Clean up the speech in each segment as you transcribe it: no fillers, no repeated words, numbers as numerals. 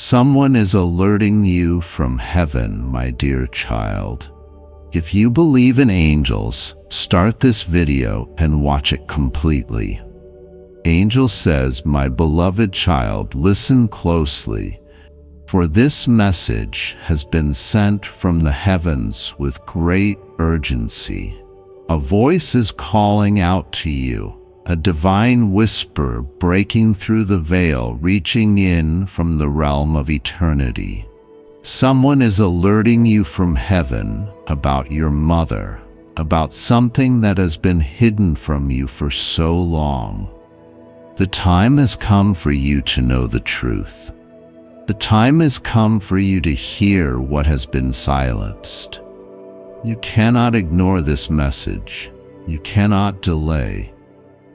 Someone is alerting you from heaven, my dear child. If you believe in angels, start this video and watch it completely. Angel says, "My beloved child, listen closely, for this message has been sent from the heavens with great urgency. A voice is calling out to you, a divine whisper breaking through the veil, reaching in from the realm of eternity. Someone is alerting you from heaven about your mother, about something that has been hidden from you for so long. The time has come for you to know the truth. The time has come for you to hear what has been silenced. You cannot ignore this message. You cannot delay.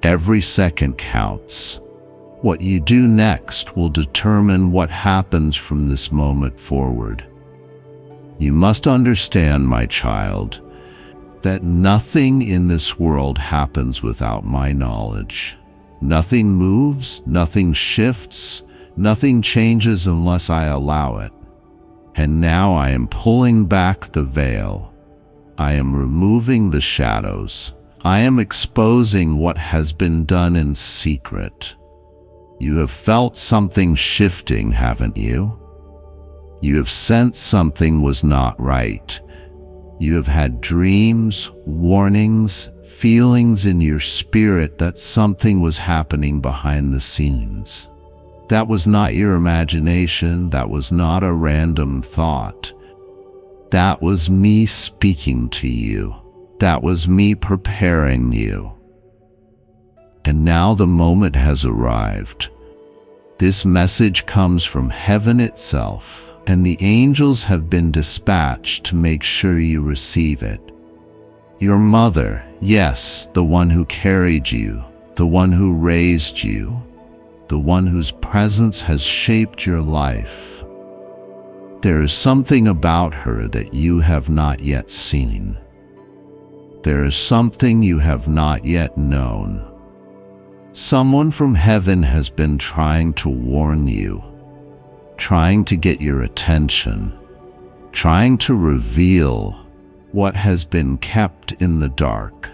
Every second counts. What you do next will determine what happens from this moment forward. You must understand, my child, that nothing in this world happens without my knowledge. Nothing moves, nothing shifts, nothing changes unless I allow it. And now I am pulling back the veil. I am removing the shadows. I am exposing what has been done in secret. You have felt something shifting, haven't you? You have sensed something was not right. You have had dreams, warnings, feelings in your spirit that something was happening behind the scenes. That was not your imagination. That was not a random thought. That was me speaking to you. That was me preparing you. And now the moment has arrived. This message comes from heaven itself, and the angels have been dispatched to make sure you receive it. Your mother, yes, the one who carried you, the one who raised you, the one whose presence has shaped your life. There is something about her that you have not yet seen. There is something you have not yet known. Someone from heaven has been trying to warn you, trying to get your attention, trying to reveal what has been kept in the dark.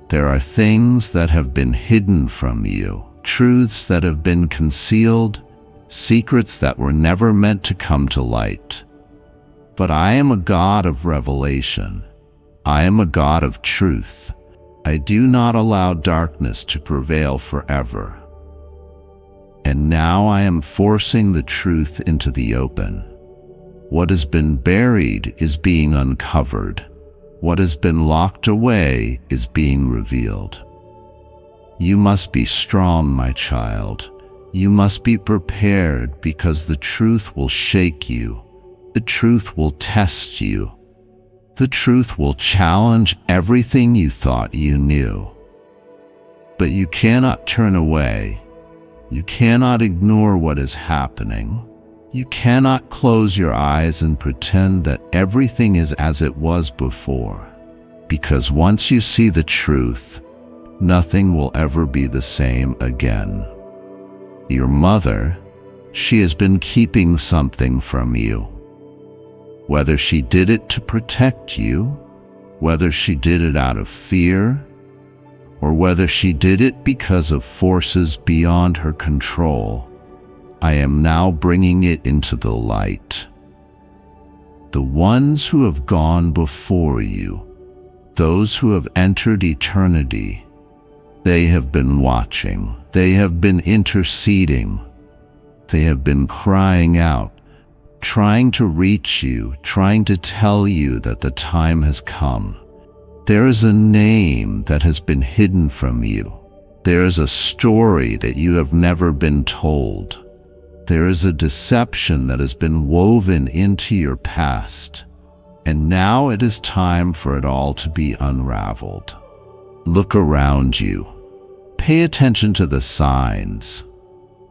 There are things that have been hidden from you, truths that have been concealed, secrets that were never meant to come to light. But I am a God of revelation. I am a God of truth. I do not allow darkness to prevail forever. And now I am forcing the truth into the open. What has been buried is being uncovered. What has been locked away is being revealed. You must be strong, my child. You must be prepared, because the truth will shake you. The truth will test you. The truth will challenge everything you thought you knew. But you cannot turn away. You cannot ignore what is happening. You cannot close your eyes and pretend that everything is as it was before. Because once you see the truth, nothing will ever be the same again. Your mother, she has been keeping something from you. Whether she did it to protect you, whether she did it out of fear, or whether she did it because of forces beyond her control, I am now bringing it into the light. The ones who have gone before you, those who have entered eternity, they have been watching, they have been interceding, they have been crying out, trying to reach you, trying to tell you that the time has come. There is a name that has been hidden from you. There is a story that you have never been told. There is a deception that has been woven into your past. And now it is time for it all to be unraveled. Look around you. Pay attention to the signs.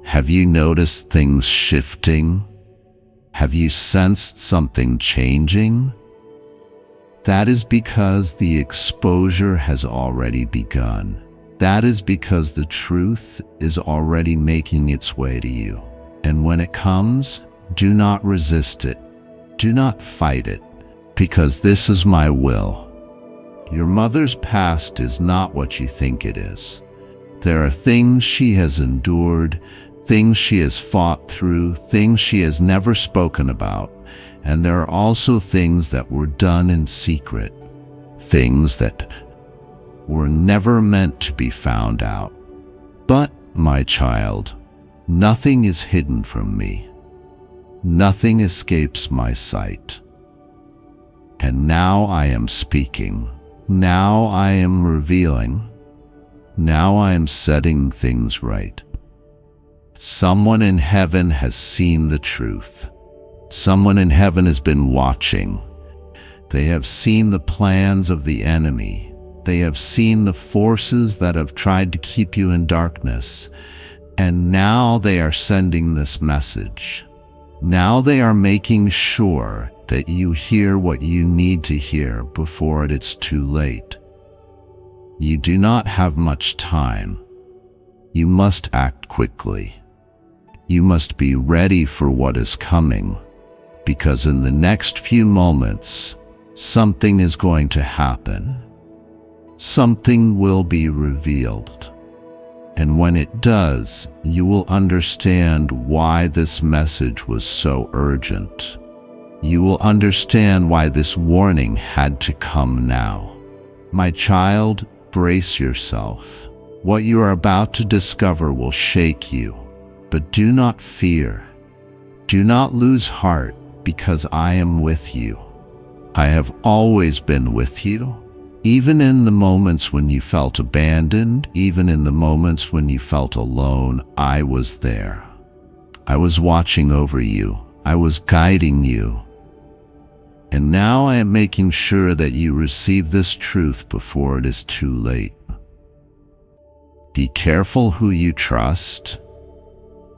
Have you noticed things shifting? Have you sensed something changing? That is because the exposure has already begun. That is because the truth is already making its way to you. And when it comes, do not resist it. Do not fight it, because this is my will. Your mother's past is not what you think it is. There are things she has endured, things she has fought through, things she has never spoken about, and there are also things that were done in secret, things that were never meant to be found out. But, my child, nothing is hidden from me. Nothing escapes my sight. And now I am speaking. Now I am revealing. Now I am setting things right. Someone in heaven has seen the truth. Someone in heaven has been watching. They have seen the plans of the enemy. They have seen the forces that have tried to keep you in darkness. And now they are sending this message. Now they are making sure that you hear what you need to hear before it is too late. You do not have much time. You must act quickly. You must be ready for what is coming, because in the next few moments, something is going to happen. Something will be revealed. And when it does, you will understand why this message was so urgent. You will understand why this warning had to come now. My child, brace yourself. What you are about to discover will shake you. But do not fear. Do not lose heart, because I am with you. I have always been with you. Even in the moments when you felt abandoned, even in the moments when you felt alone, I was there. I was watching over you. I was guiding you. And now I am making sure that you receive this truth before it is too late. Be careful who you trust.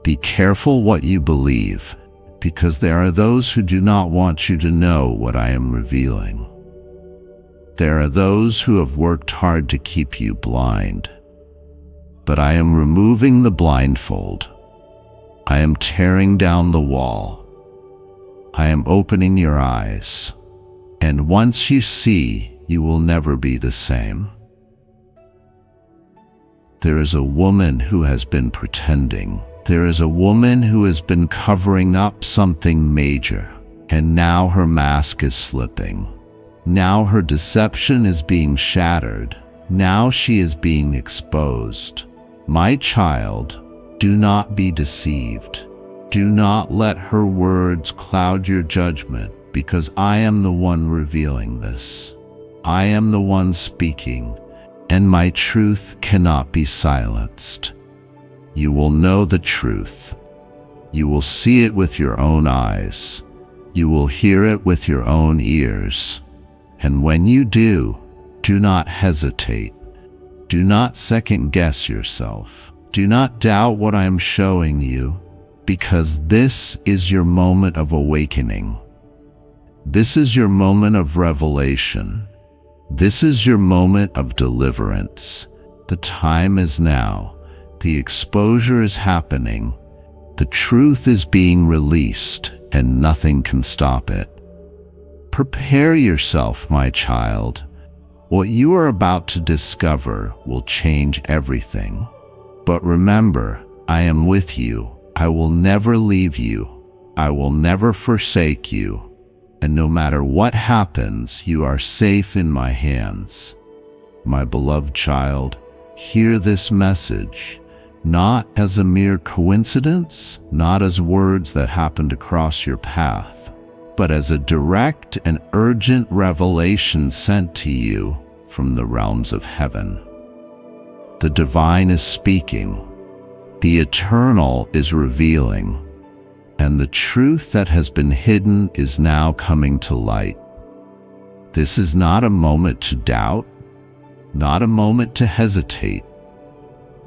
Be careful what you believe, because there are those who do not want you to know what I am revealing. There are those who have worked hard to keep you blind. But I am removing the blindfold. I am tearing down the wall. I am opening your eyes. And once you see, you will never be the same. There is a woman who has been pretending. There is a woman who has been covering up something major. And now her mask is slipping. Now her deception is being shattered. Now she is being exposed. My child, do not be deceived. Do not let her words cloud your judgment, because I am the one revealing this. I am the one speaking, and my truth cannot be silenced. You will know the truth. You will see it with your own eyes. You will hear it with your own ears. And when you do, do not hesitate. Do not second-guess yourself. Do not doubt what I am showing you, because this is your moment of awakening. This is your moment of revelation. This is your moment of deliverance. The time is now. The exposure is happening. The truth is being released, and nothing can stop it. Prepare yourself, my child. What you are about to discover will change everything. But remember, I am with you. I will never leave you. I will never forsake you. And no matter what happens, you are safe in my hands. My beloved child, hear this message, not as a mere coincidence, not as words that happened to cross your path, but as a direct and urgent revelation sent to you from the realms of heaven. The divine is speaking. The eternal is revealing. And the truth that has been hidden is now coming to light. This is not a moment to doubt, not a moment to hesitate,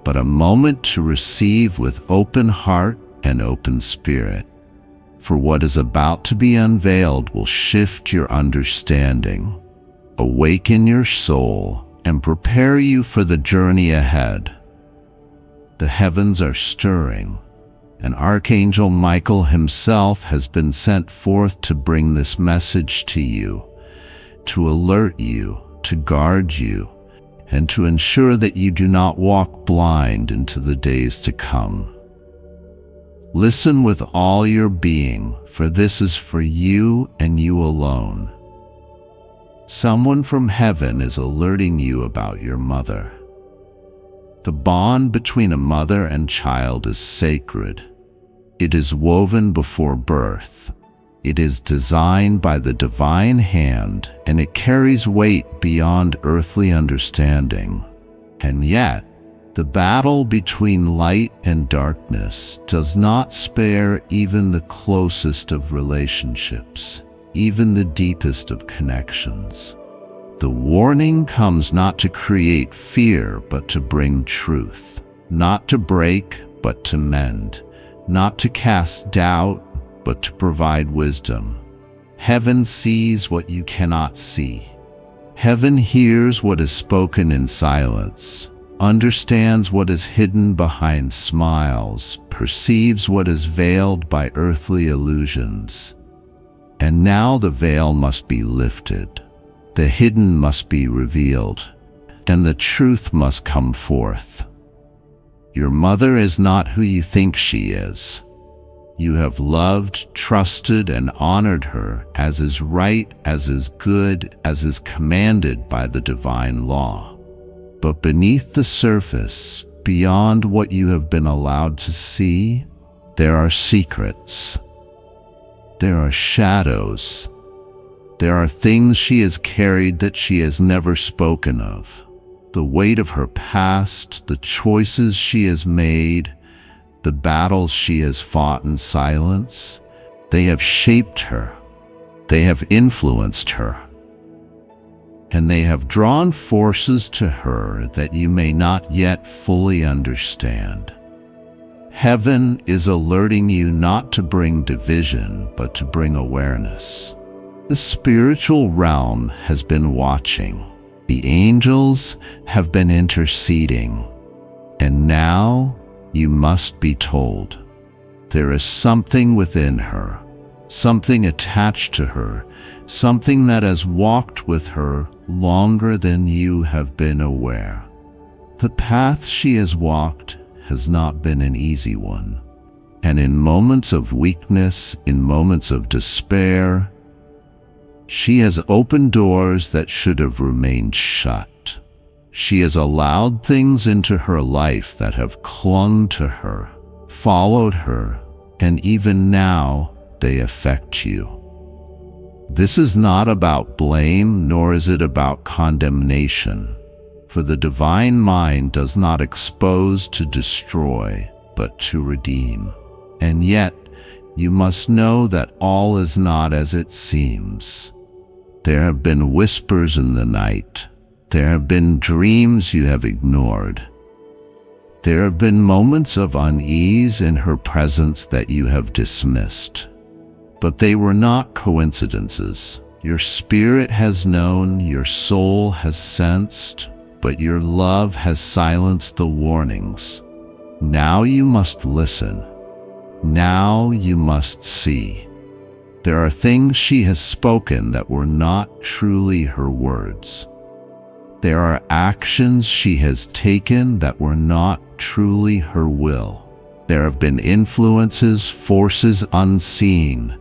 but a moment to receive with open heart and open spirit. For what is about to be unveiled will shift your understanding, awaken your soul, and prepare you for the journey ahead. The heavens are stirring. and Archangel Michael himself has been sent forth to bring this message to you, to alert you, to guard you, and to ensure that you do not walk blind into the days to come. Listen with all your being, for this is for you and you alone. Someone from heaven is alerting you about your mother. The bond between a mother and child is sacred. It is woven before birth. It is designed by the divine hand, and it carries weight beyond earthly understanding. And yet, the battle between light and darkness does not spare even the closest of relationships, even the deepest of connections. The warning comes not to create fear, but to bring truth, not to break, but to mend, not to cast doubt, but to provide wisdom. Heaven sees what you cannot see. Heaven hears what is spoken in silence, understands what is hidden behind smiles, perceives what is veiled by earthly illusions. And now the veil must be lifted. The hidden must be revealed, and the truth must come forth. Your mother is not who you think she is. You have loved, trusted, and honored her as is right, as is good, as is commanded by the divine law. But beneath the surface, beyond what you have been allowed to see, there are secrets. There are shadows. There are things she has carried that she has never spoken of. The weight of her past, the choices she has made, the battles she has fought in silence, they have shaped her. They have influenced her. And they have drawn forces to her that you may not yet fully understand. Heaven is alerting you not to bring division, but to bring awareness. The spiritual realm has been watching. The angels have been interceding. And now you must be told. There is something within her, something attached to her, something that has walked with her longer than you have been aware. The path she has walked has not been an easy one. And in moments of weakness, in moments of despair, she has opened doors that should have remained shut. She has allowed things into her life that have clung to her, followed her, and even now they affect you. This is not about blame, nor is it about condemnation, for the divine mind does not expose to destroy, but to redeem. And yet, you must know that all is not as it seems. There have been whispers in the night. There have been dreams you have ignored. There have been moments of unease in her presence that you have dismissed. But they were not coincidences. Your spirit has known, your soul has sensed, but your love has silenced the warnings. Now you must listen. Now you must see. There are things she has spoken that were not truly her words. There are actions she has taken that were not truly her will. There have been influences, forces unseen,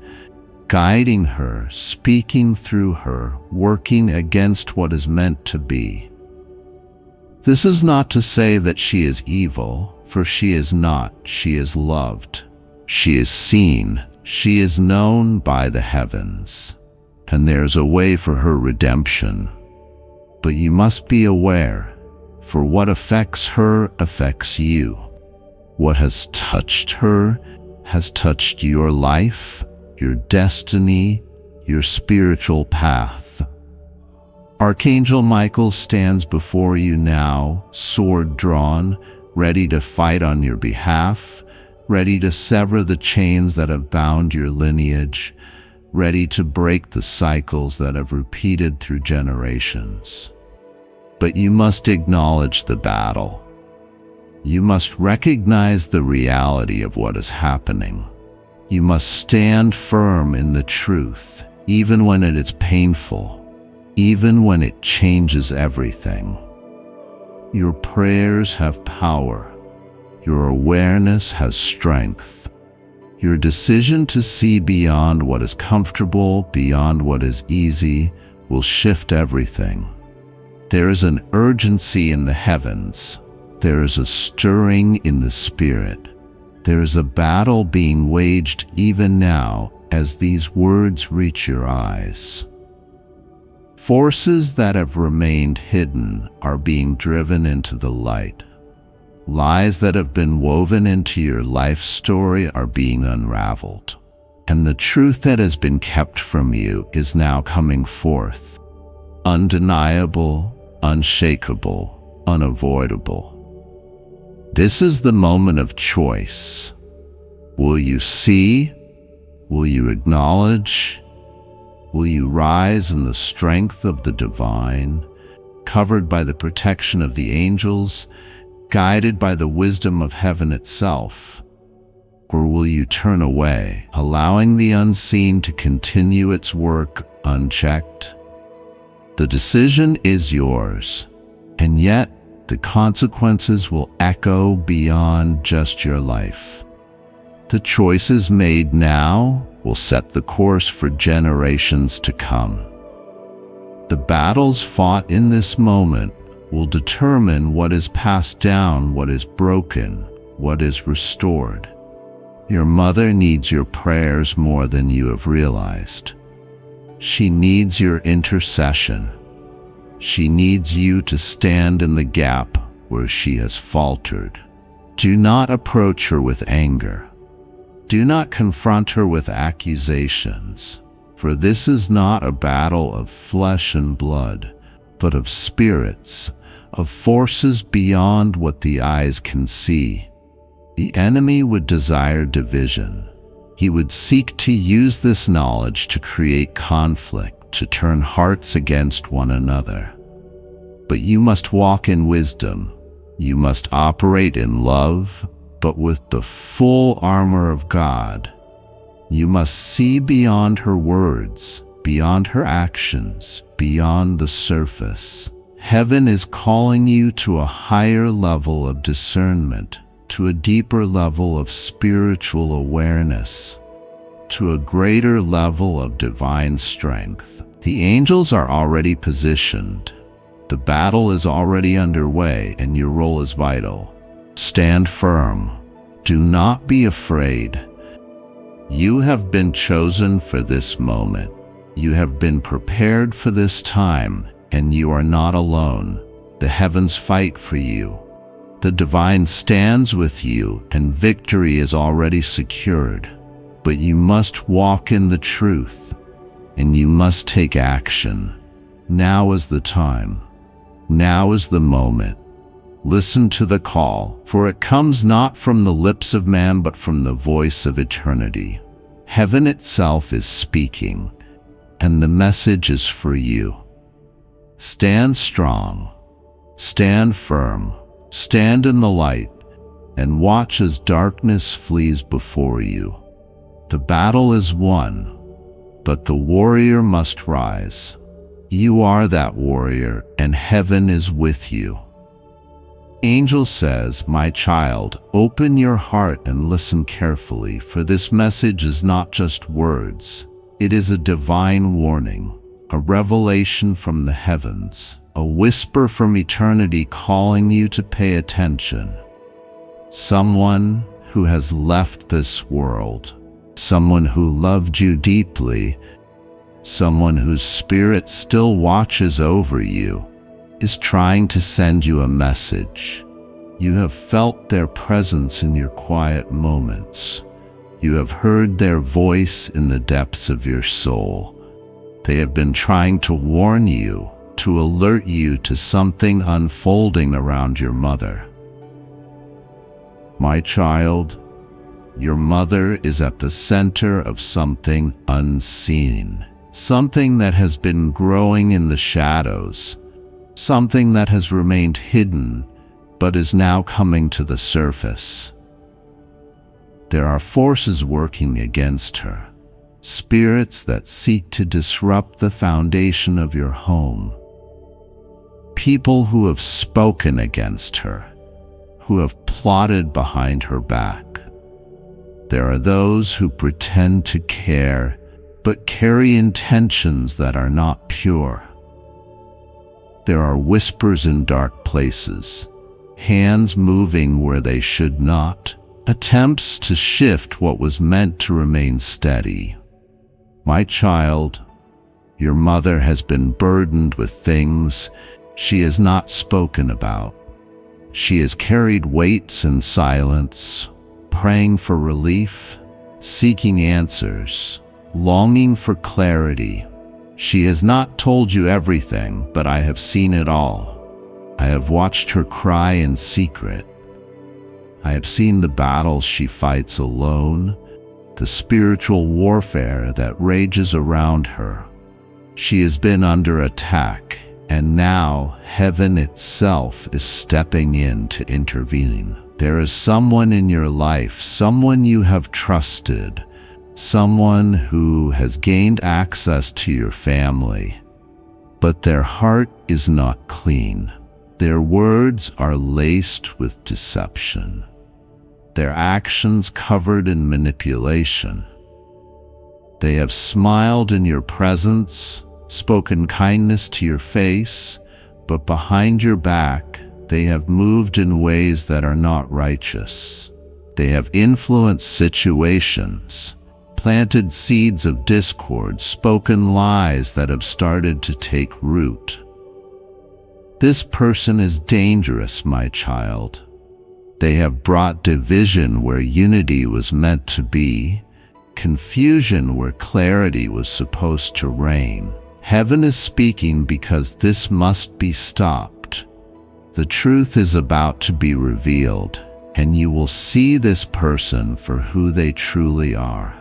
guiding her, speaking through her, working against what is meant to be. This is not to say that she is evil, for she is not. She is loved. She is seen. She is known by the heavens, and there's a way for her redemption. But you must be aware, for what affects her affects you. What has touched her has touched your life, your destiny, your spiritual path. Archangel Michael stands before you now, sword drawn, ready to fight on your behalf, ready to sever the chains that have bound your lineage, ready to break the cycles that have repeated through generations. But you must acknowledge the battle. You must recognize the reality of what is happening. You must stand firm in the truth, even when it is painful, even when it changes everything. Your prayers have power. Your awareness has strength. Your decision to see beyond what is comfortable, beyond what is easy, will shift everything. There is an urgency in the heavens. There is a stirring in the spirit. There is a battle being waged even now as these words reach your eyes. Forces that have remained hidden are being driven into the light. Lies that have been woven into your life story are being unraveled. And the truth that has been kept from you is now coming forth. Undeniable, unshakable, unavoidable. This is the moment of choice. Will you see? Will you acknowledge? Will you rise in the strength of the divine, covered by the protection of the angels, guided by the wisdom of heaven itself? Or will you turn away, allowing the unseen to continue its work unchecked? The decision is yours, and yet the consequences will echo beyond just your life. The choices made now will set the course for generations to come. The battles fought in this moment will determine what is passed down, what is broken, what is restored. Your mother needs your prayers more than you have realized. She needs your intercession. She needs you to stand in the gap where she has faltered. Do not approach her with anger. Do not confront her with accusations, for this is not a battle of flesh and blood, but of spirits, of forces beyond what the eyes can see. The enemy would desire division. He would seek to use this knowledge to create conflict, to turn hearts against one another. But you must walk in wisdom. You must operate in love, but with the full armor of God. You must see beyond her words, beyond her actions, beyond the surface. Heaven is calling you to a higher level of discernment, to a deeper level of spiritual awareness, to a greater level of divine strength. The angels are already positioned. The battle is already underway, and your role is vital. Stand firm. Do not be afraid. You have been chosen for this moment. You have been prepared for this time, and you are not alone. The heavens fight for you. The divine stands with you, and victory is already secured. But you must walk in the truth, and you must take action. Now is the time. Now is the moment. Listen to the call, for it comes not from the lips of man, but from the voice of eternity. Heaven itself is speaking, and the message is for you. Stand strong. Stand firm. Stand in the light, and watch as darkness flees before you. The battle is won, but the warrior must rise. You are that warrior, and heaven is with you. Angel says, "My child, open your heart and listen carefully, for this message is not just words. It is a divine warning, a revelation from the heavens, a whisper from eternity calling you to pay attention. Someone who has left this world, someone who loved you deeply, someone whose spirit still watches over you, is trying to send you a message. You have felt their presence in your quiet moments. You have heard their voice in the depths of your soul. They have been trying to warn you, to alert you to something unfolding around your mother. My child, your mother is at the center of something unseen, something that has been growing in the shadows, something that has remained hidden, but is now coming to the surface. There are forces working against her, spirits that seek to disrupt the foundation of your home. People who have spoken against her, who have plotted behind her back. There are those who pretend to care, but carry intentions that are not pure. There are whispers in dark places, hands moving where they should not, attempts to shift what was meant to remain steady. My child, your mother has been burdened with things she has not spoken about. She has carried weights in silence, praying for relief, seeking answers, longing for clarity. She has not told you everything, but I have seen it all. I have watched her cry in secret. I have seen the battles she fights alone, the spiritual warfare that rages around her. She has been under attack, and now heaven itself is stepping in to intervene. There is someone in your life, someone you have trusted, someone who has gained access to your family, but their heart is not clean. Their words are laced with deception, their actions covered in manipulation. They have smiled in your presence, spoken kindness to your face, but behind your back, they have moved in ways that are not righteous. They have influenced situations, planted seeds of discord, spoken lies that have started to take root. This person is dangerous, my child. They have brought division where unity was meant to be, confusion where clarity was supposed to reign. Heaven is speaking because this must be stopped. The truth is about to be revealed, and you will see this person for who they truly are.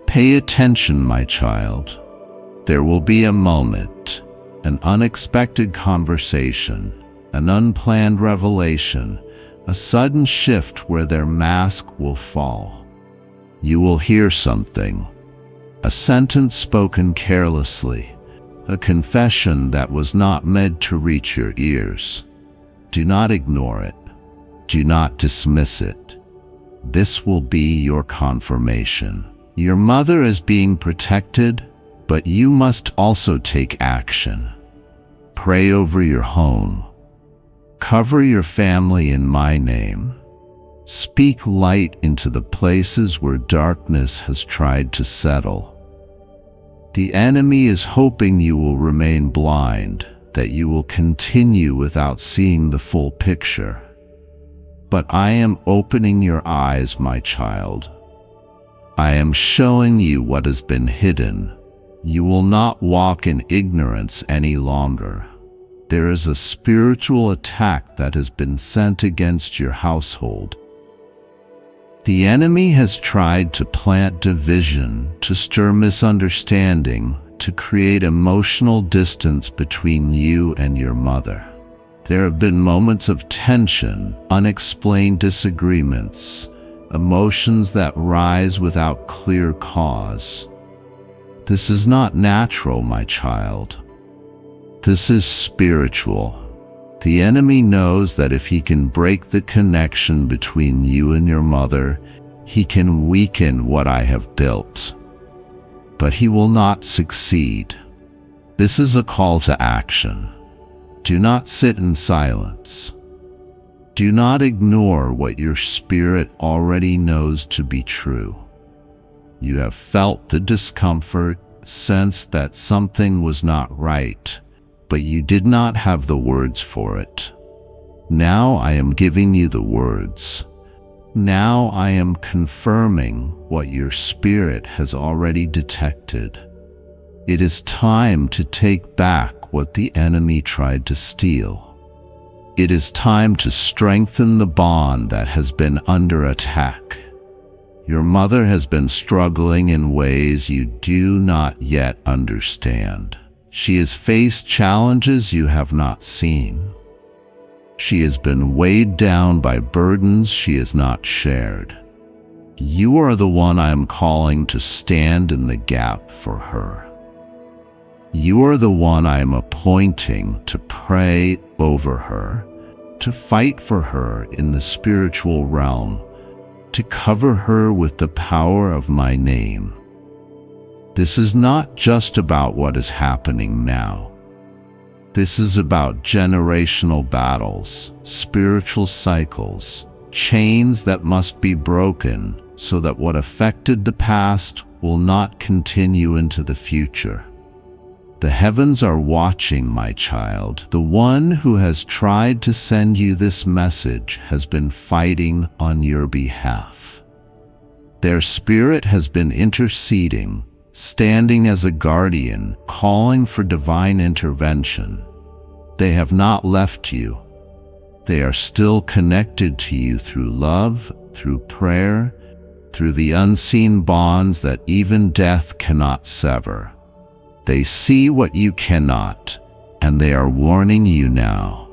Pay attention, my child. There will be a moment, an unexpected conversation, an unplanned revelation, a sudden shift where their mask will fall. You will hear something, a sentence spoken carelessly, a confession that was not meant to reach your ears. Do not ignore it. Do not dismiss it. This will be your confirmation. Your mother is being protected, but you must also take action. Pray over your home. Cover your family in my name. Speak light into the places where darkness has tried to settle. The enemy is hoping you will remain blind, that you will continue without seeing the full picture. But I am opening your eyes, my child. I am showing you what has been hidden. You will not walk in ignorance any longer. There is a spiritual attack that has been sent against your household. The enemy has tried to plant division, to stir misunderstanding, to create emotional distance between you and your mother. There have been moments of tension, unexplained disagreements, emotions that rise without clear cause. This is not natural, my child. This is spiritual. The enemy knows that if he can break the connection between you and your mother, he can weaken what I have built. But he will not succeed. This is a call to action. Do not sit in silence. Do not ignore what your spirit already knows to be true. You have felt the discomfort, sensed that something was not right, but you did not have the words for it. Now I am giving you the words. Now I am confirming what your spirit has already detected. It is time to take back what the enemy tried to steal. It is time to strengthen the bond that has been under attack. Your mother has been struggling in ways you do not yet understand. She has faced challenges you have not seen. She has been weighed down by burdens she has not shared. You are the one I am calling to stand in the gap for her. You are the one I am appointing to pray over her, to fight for her in the spiritual realm, to cover her with the power of my name. This is not just about what is happening now. This is about generational battles, spiritual cycles, chains that must be broken so that what affected the past will not continue into the future. The heavens are watching, my child. The one who has tried to send you this message has been fighting on your behalf. Their spirit has been interceding, standing as a guardian, calling for divine intervention. They have not left you. They are still connected to you through love, through prayer, through the unseen bonds that even death cannot sever. They see what you cannot, and they are warning you now.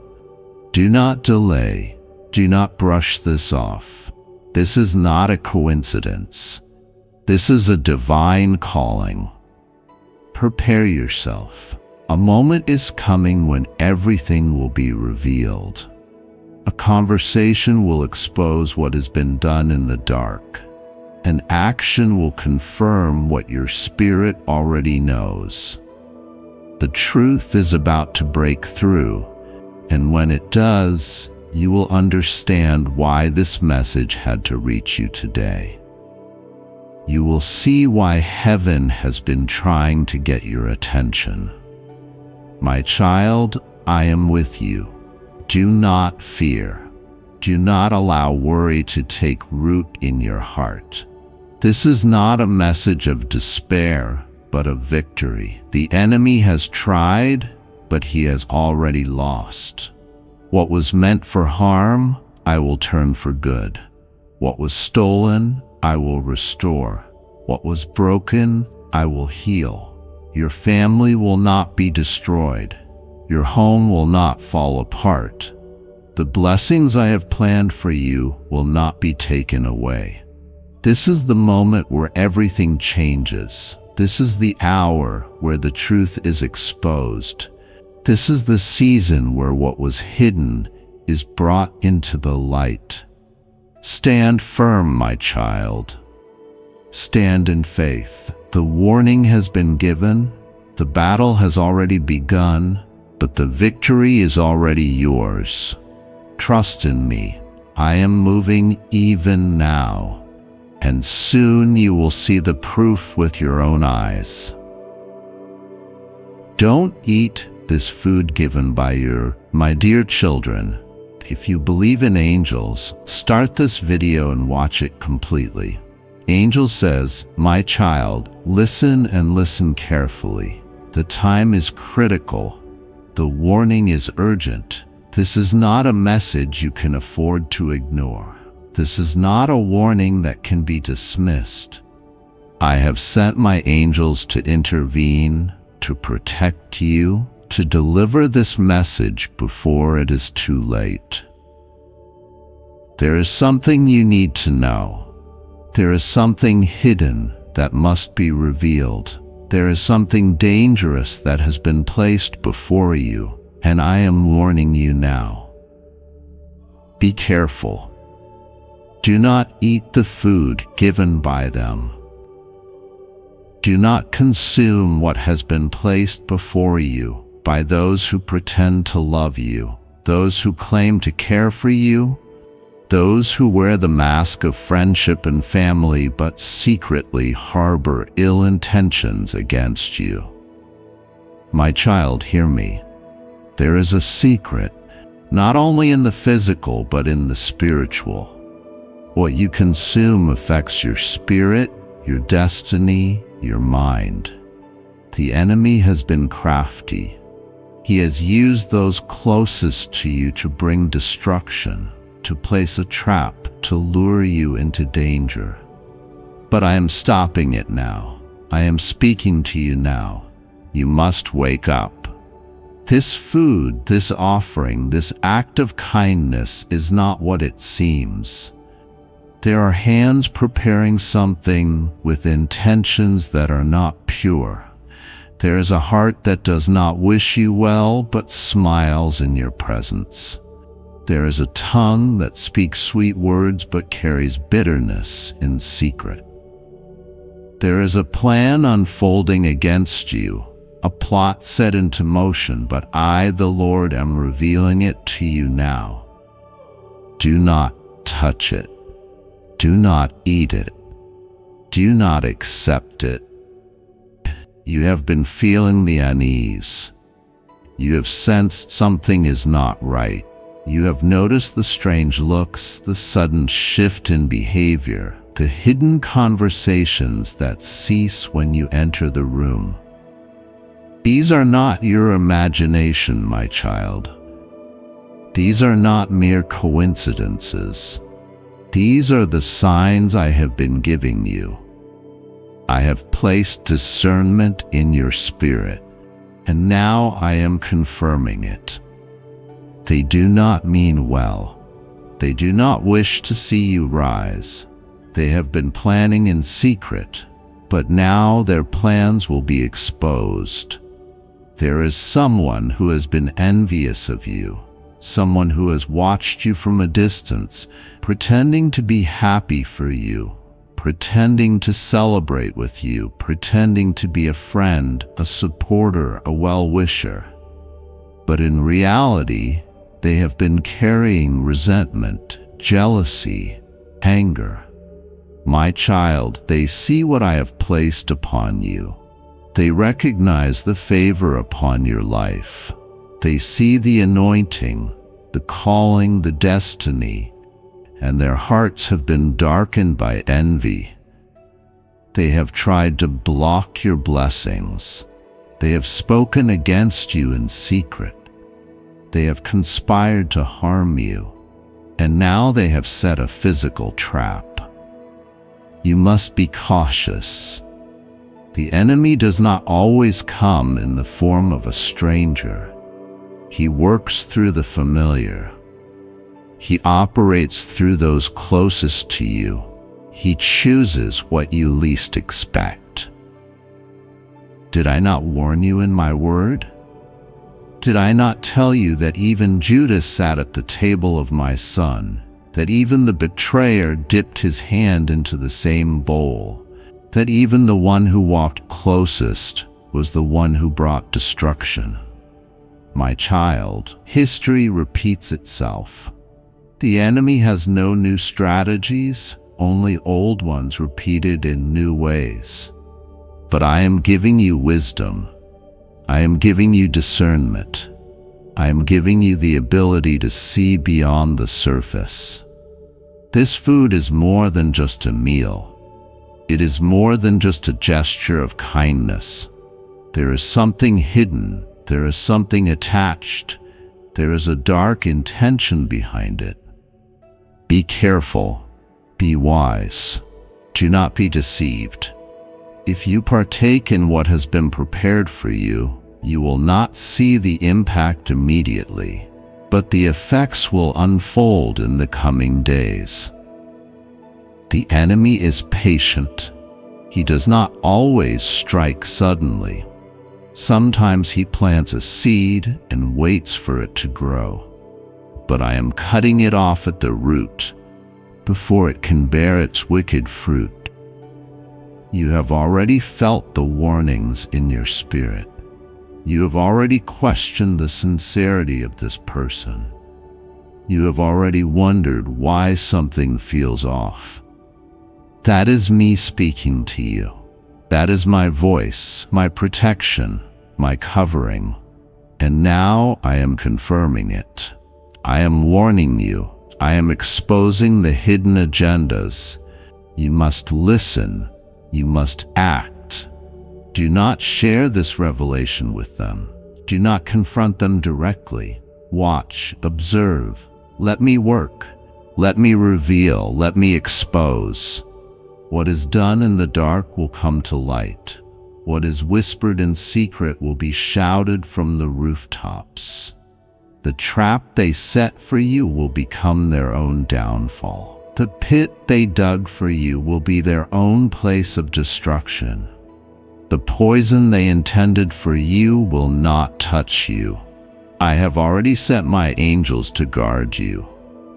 Do not delay. Do not brush this off. This is not a coincidence. This is a divine calling. Prepare yourself. A moment is coming when everything will be revealed. A conversation will expose what has been done in the dark. An action will confirm what your spirit already knows. The truth is about to break through, and when it does, you will understand why this message had to reach you today. You will see why heaven has been trying to get your attention. My child, I am with you. Do not fear. Do not allow worry to take root in your heart. This is not a message of despair, but of victory. The enemy has tried, but he has already lost. What was meant for harm, I will turn for good. What was stolen, I will restore. What was broken, I will heal. Your family will not be destroyed. Your home will not fall apart. The blessings I have planned for you will not be taken away. This is the moment where everything changes. This is the hour where the truth is exposed. This is the season where what was hidden is brought into the light. Stand firm, my child. Stand in faith. The warning has been given. The battle has already begun, but the victory is already yours. Trust in me. I am moving even now. And soon you will see the proof with your own eyes. Don't eat this food given by my dear children. If you believe in angels, start this video and watch it completely. Angel says, my child, listen and listen carefully. The time is critical. The warning is urgent. This is not a message you can afford to ignore. This is not a warning that can be dismissed. I have sent my angels to intervene, to protect you, to deliver this message before it is too late. There is something you need to know. There is something hidden that must be revealed. There is something dangerous that has been placed before you, and I am warning you now. Be careful. Do not eat the food given by them. Do not consume what has been placed before you by those who pretend to love you, those who claim to care for you, those who wear the mask of friendship and family but secretly harbor ill intentions against you. My child, hear me. There is a secret, not only in the physical but in the spiritual. What you consume affects your spirit, your destiny, your mind. The enemy has been crafty. He has used those closest to you to bring destruction, to place a trap, to lure you into danger. But I am stopping it now. I am speaking to you now. You must wake up. This food, this offering, this act of kindness is not what it seems. There are hands preparing something with intentions that are not pure. There is a heart that does not wish you well but smiles in your presence. There is a tongue that speaks sweet words but carries bitterness in secret. There is a plan unfolding against you, a plot set into motion, but I, the Lord, am revealing it to you now. Do not touch it. Do not eat it. Do not accept it. You have been feeling the unease. You have sensed something is not right. You have noticed the strange looks, the sudden shift in behavior, the hidden conversations that cease when you enter the room. These are not your imagination, my child. These are not mere coincidences. These are the signs I have been giving you. I have placed discernment in your spirit, and now I am confirming it. They do not mean well. They do not wish to see you rise. They have been planning in secret, but now their plans will be exposed. There is someone who has been envious of you, someone who has watched you from a distance, pretending to be happy for you, pretending to celebrate with you, pretending to be a friend, a supporter, a well-wisher. But in reality, they have been carrying resentment, jealousy, anger. My child, they see what I have placed upon you. They recognize the favor upon your life. They see the anointing, the calling, the destiny, and their hearts have been darkened by envy. They have tried to block your blessings. They have spoken against you in secret. They have conspired to harm you, and now they have set a physical trap. You must be cautious. The enemy does not always come in the form of a stranger. He works through the familiar. He operates through those closest to you. He chooses what you least expect. Did I not warn you in my word? Did I not tell you that even Judas sat at the table of my son, that even the betrayer dipped his hand into the same bowl, that even the one who walked closest was the one who brought destruction? My child, history repeats itself. The enemy has no new strategies, only old ones repeated in new ways. But I am giving you wisdom. I am giving you discernment. I am giving you the ability to see beyond the surface. This food is more than just a meal. It is more than just a gesture of kindness. There is something hidden. There is something attached. There is a dark intention behind it. Be careful. Be wise. Do not be deceived. If you partake in what has been prepared for you, you will not see the impact immediately, but the effects will unfold in the coming days. The enemy is patient. He does not always strike suddenly. Sometimes he plants a seed and waits for it to grow. But I am cutting it off at the root before it can bear its wicked fruit. You have already felt the warnings in your spirit. You have already questioned the sincerity of this person. You have already wondered why something feels off. That is me speaking to you. That is my voice, my protection, my covering. And now I am confirming it. I am warning you. I am exposing the hidden agendas. You must listen. You must act. Do not share this revelation with them. Do not confront them directly. Watch, observe. Let me work. Let me reveal. Let me expose. What is done in the dark will come to light. What is whispered in secret will be shouted from the rooftops. The trap they set for you will become their own downfall. The pit they dug for you will be their own place of destruction. The poison they intended for you will not touch you. I have already sent my angels to guard you.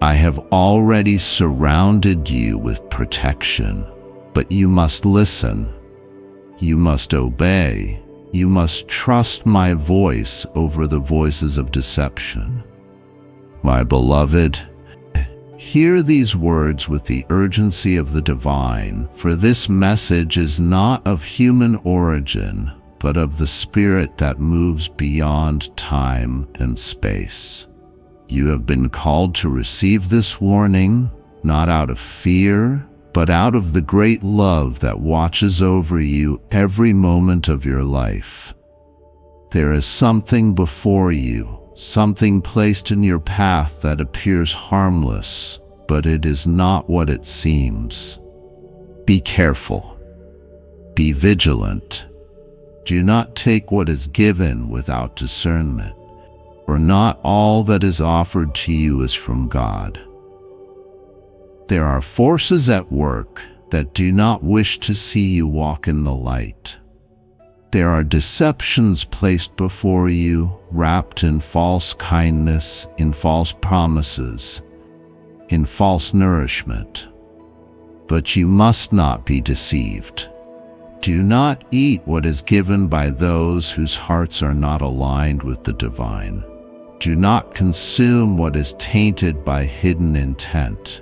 I have already surrounded you with protection. But you must listen. You must obey. You must trust my voice over the voices of deception. My beloved, hear these words with the urgency of the divine, for this message is not of human origin, but of the Spirit that moves beyond time and space. You have been called to receive this warning, not out of fear, but out of the great love that watches over you every moment of your life. There is something before you, something placed in your path that appears harmless, but it is not what it seems. Be careful. Be vigilant. Do not take what is given without discernment, for not all that is offered to you is from God. There are forces at work that do not wish to see you walk in the light. There are deceptions placed before you, wrapped in false kindness, in false promises, in false nourishment. But you must not be deceived. Do not eat what is given by those whose hearts are not aligned with the divine. Do not consume what is tainted by hidden intent.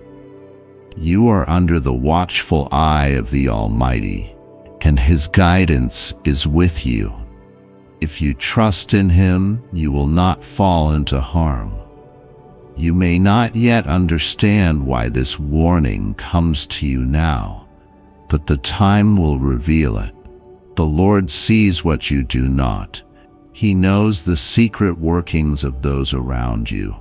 You are under the watchful eye of the Almighty, and His guidance is with you. If you trust in Him, you will not fall into harm. You may not yet understand why this warning comes to you now, but the time will reveal it. The Lord sees what you do not. He knows the secret workings of those around you.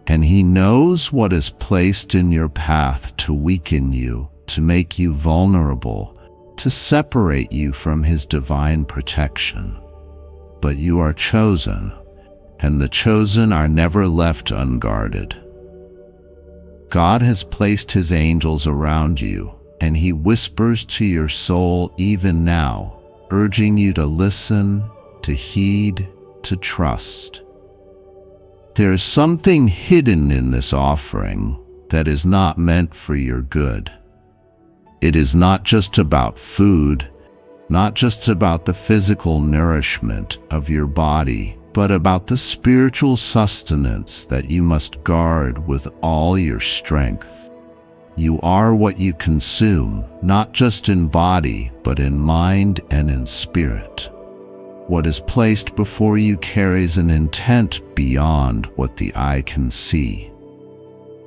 And He knows what is placed in your path to weaken you, to make you vulnerable, to separate you from His divine protection. But you are chosen, and the chosen are never left unguarded. God has placed His angels around you, and He whispers to your soul even now, urging you to listen, to heed, to trust. There is something hidden in this offering that is not meant for your good. It is not just about food, not just about the physical nourishment of your body, but about the spiritual sustenance that you must guard with all your strength. You are what you consume, not just in body, but in mind and in spirit. What is placed before you carries an intent beyond what the eye can see.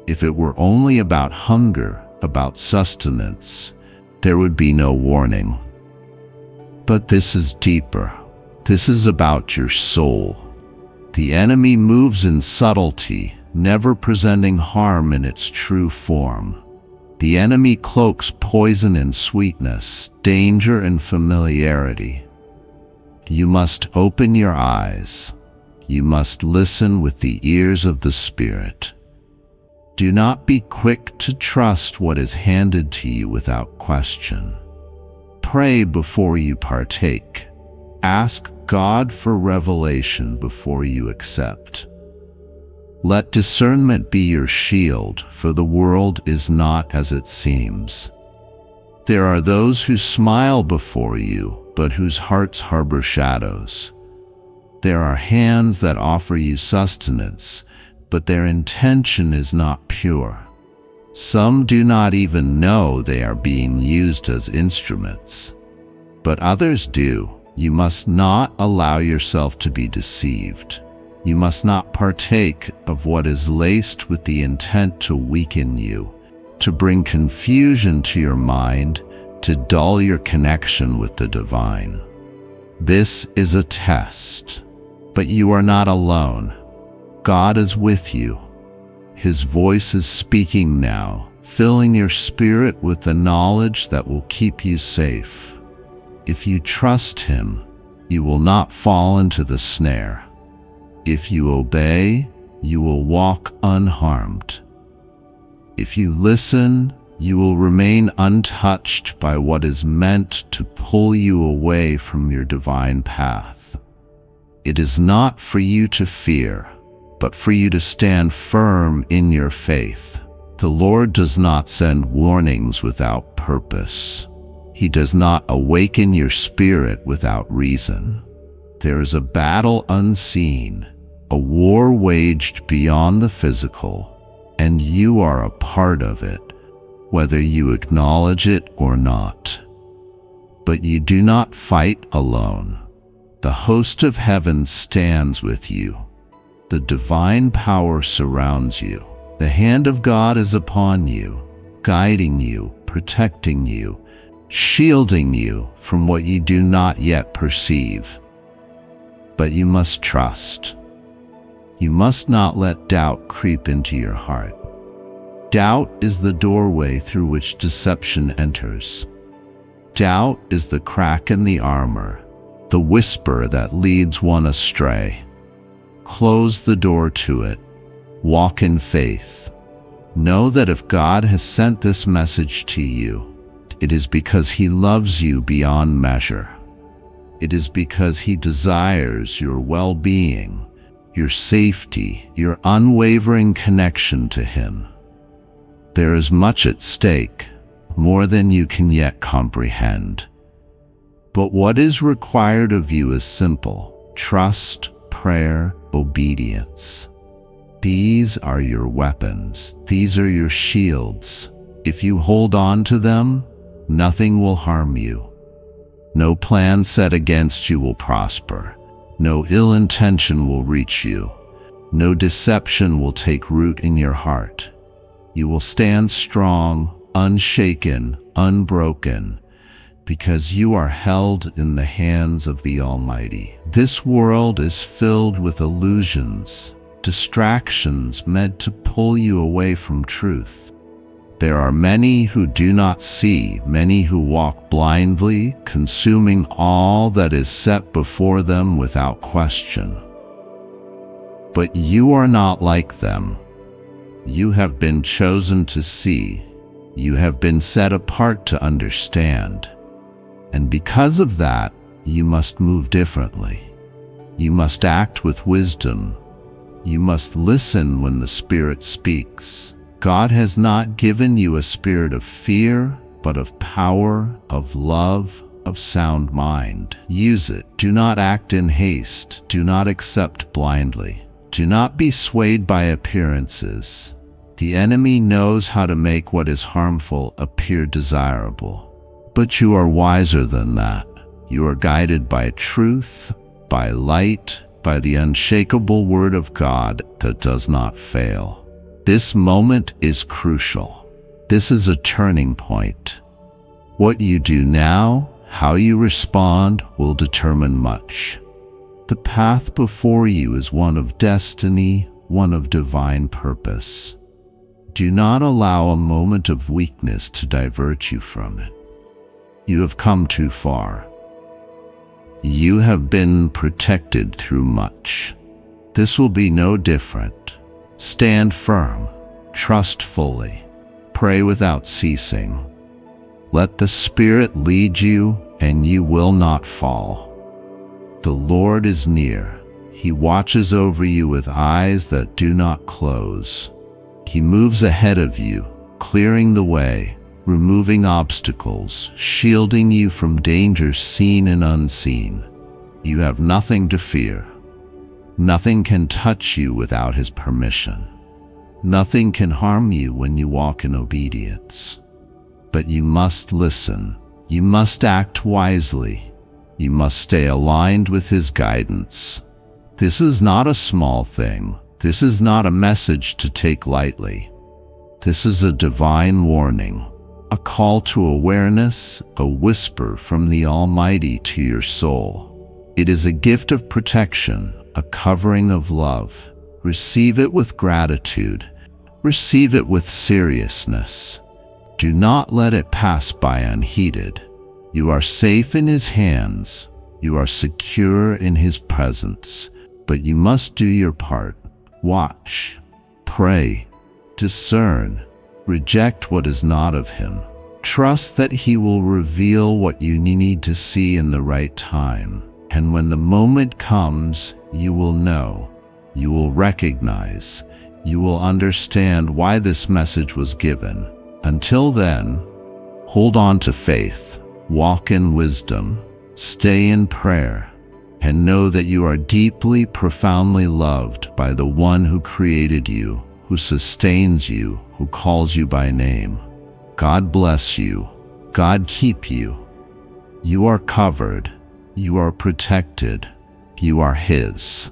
If it were only about hunger, about sustenance, there would be no warning. But this is deeper. This is about your soul. The enemy moves in subtlety, never presenting harm in its true form. The enemy cloaks poison in sweetness, danger in familiarity. You must open your eyes. You must listen with the ears of the Spirit. Do not be quick to trust what is handed to you without question. Pray before you partake. Ask God for revelation before you accept. Let discernment be your shield, for the world is not as it seems. There are those who smile before you, but whose hearts harbor shadows. There are hands that offer you sustenance, but their intention is not pure. Some do not even know they are being used as instruments, but others do. You must not allow yourself to be deceived. You must not partake of what is laced with the intent to weaken you, to bring confusion to your mind, to dull your connection with the divine. This is a test, but you are not alone. God is with you. His voice is speaking now, filling your spirit with the knowledge that will keep you safe. If you trust Him, you will not fall into the snare. If you obey, you will walk unharmed. If you listen, you will remain untouched by what is meant to pull you away from your divine path. It is not for you to fear, but for you to stand firm in your faith. The Lord does not send warnings without purpose. He does not awaken your spirit without reason. There is a battle unseen, a war waged beyond the physical, and you are a part of it, whether you acknowledge it or not. But you do not fight alone. The host of heaven stands with you. The divine power surrounds you. The hand of God is upon you, guiding you, protecting you, shielding you from what you do not yet perceive. But you must trust. You must not let doubt creep into your heart. Doubt is the doorway through which deception enters. Doubt is the crack in the armor, the whisper that leads one astray. Close the door to it. Walk in faith. Know that if God has sent this message to you, it is because He loves you beyond measure. It is because He desires your well-being, your safety, your unwavering connection to Him. There is much at stake, more than you can yet comprehend. But what is required of you is simple: trust, prayer, obedience. These are your weapons. These are your shields. If you hold on to them, nothing will harm you. No plan set against you will prosper. No ill intention will reach you. No deception will take root in your heart. You will stand strong, unshaken, unbroken, because you are held in the hands of the Almighty. This world is filled with illusions, distractions meant to pull you away from truth. There are many who do not see, many who walk blindly, consuming all that is set before them without question. But you are not like them. You have been chosen to see. You have been set apart to understand. And because of that, you must move differently. You must act with wisdom. You must listen when the Spirit speaks. God has not given you a spirit of fear, but of power, of love, of sound mind. Use it. Do not act in haste. Do not accept blindly. Do not be swayed by appearances. The enemy knows how to make what is harmful appear desirable. But you are wiser than that. You are guided by truth, by light, by the unshakable word of God that does not fail. This moment is crucial. This is a turning point. What you do now, how you respond, will determine much. The path before you is one of destiny, one of divine purpose. Do not allow a moment of weakness to divert you from it. You have come too far. You have been protected through much. This will be no different. Stand firm, trust fully, pray without ceasing. Let the Spirit lead you, and you will not fall. The Lord is near. He watches over you with eyes that do not close. He moves ahead of you, clearing the way, removing obstacles, shielding you from dangers seen and unseen. You have nothing to fear. Nothing can touch you without His permission. Nothing can harm you when you walk in obedience. But you must listen. You must act wisely. You must stay aligned with His guidance. This is not a small thing. This is not a message to take lightly. This is a divine warning, a call to awareness, a whisper from the Almighty to your soul. It is a gift of protection, a covering of love. Receive it with gratitude. Receive it with seriousness. Do not let it pass by unheeded. You are safe in His hands. You are secure in His presence. But you must do your part. Watch, pray, discern, reject what is not of Him. Trust that He will reveal what you need to see in the right time. And when the moment comes, you will know, you will recognize, you will understand why this message was given. Until then, hold on to faith, walk in wisdom, stay in prayer, and know that you are deeply, profoundly loved by the One who created you, who sustains you, who calls you by name. God bless you. God keep you. You are covered. You are protected. You are His.